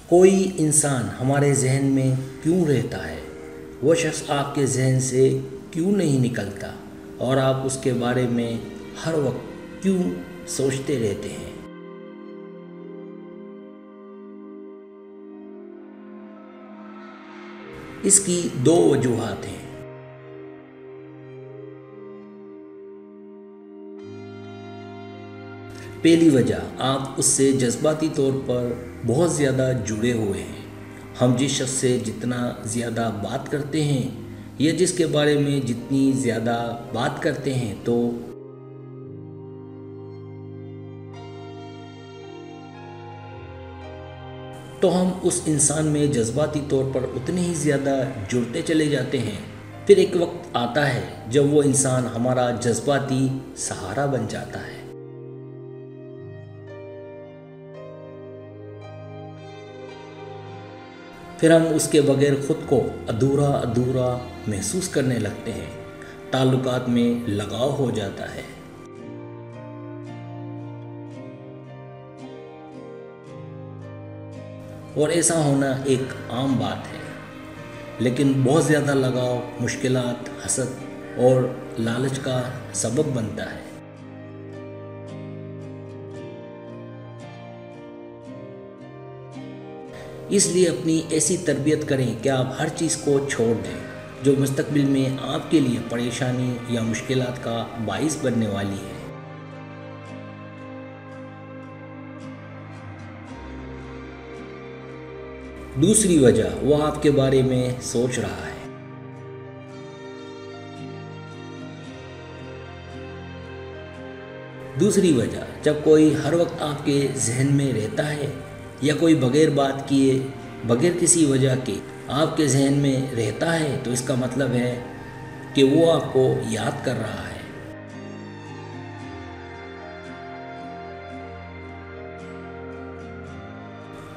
کوئی انسان ہمارے ذہن میں کیوں رہتا ہے؟ وہ شخص آپ کے ذہن سے کیوں نہیں نکلتا اور آپ اس کے بارے میں ہر وقت کیوں سوچتے رہتے ہیں؟ اس کی دو وجوہات ہیں۔ پہلی وجہ، آپ اس سے جذباتی طور پر بہت زیادہ جڑے ہوئے ہیں۔ ہم جس شخص سے جتنا زیادہ بات کرتے ہیں یا جس کے بارے میں جتنی زیادہ بات کرتے ہیں تو ہم اس انسان میں جذباتی طور پر اتنے ہی زیادہ جڑتے چلے جاتے ہیں۔ پھر ایک وقت آتا ہے جب وہ انسان ہمارا جذباتی سہارا بن جاتا ہے۔ پھر ہم اس کے بغیر خود کو ادھورا ادھورا محسوس کرنے لگتے ہیں، تعلقات میں لگاؤ ہو جاتا ہے۔ اور ایسا ہونا ایک عام بات ہے، لیکن بہت زیادہ لگاؤ مشکلات، حسد اور لالچ کا سبب بنتا ہے۔ اس لیے اپنی ایسی تربیت کریں کہ آپ ہر چیز کو چھوڑ دیں جو مستقبل میں آپ کے لیے پریشانی یا مشکلات کا باعث بننے والی ہے۔ دوسری وجہ، وہ آپ کے بارے میں سوچ رہا ہے۔ دوسری وجہ، جب کوئی ہر وقت آپ کے ذہن میں رہتا ہے یا کوئی بغیر بات کیے، بغیر کسی وجہ کے آپ کے ذہن میں رہتا ہے، تو اس کا مطلب ہے کہ وہ آپ کو یاد کر رہا ہے۔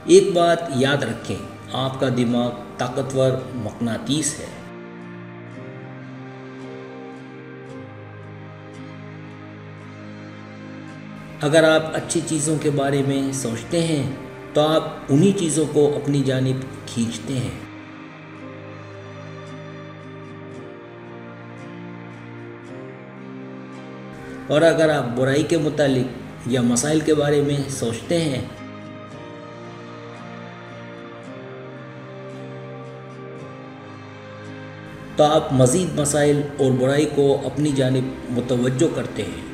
ایک بات یاد رکھیں، آپ کا دماغ طاقتور مقناطیس ہے۔ اگر آپ اچھی چیزوں کے بارے میں سوچتے ہیں تو آپ انہی چیزوں کو اپنی جانب کھینچتے ہیں۔ اور اگر آپ برائی کے متعلق یا مسائل کے بارے میں سوچتے ہیں تو آپ مزید مسائل اور برائی کو اپنی جانب متوجہ کرتے ہیں۔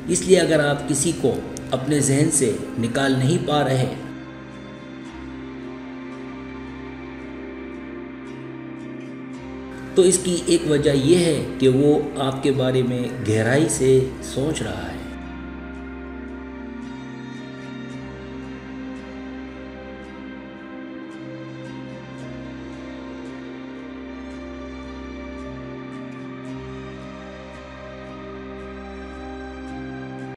اس لیے اگر آپ کسی کو اپنے ذہن سے نکال نہیں پا رہے تو اس کی ایک وجہ یہ ہے کہ وہ آپ کے بارے میں گہرائی سے سوچ رہا ہے۔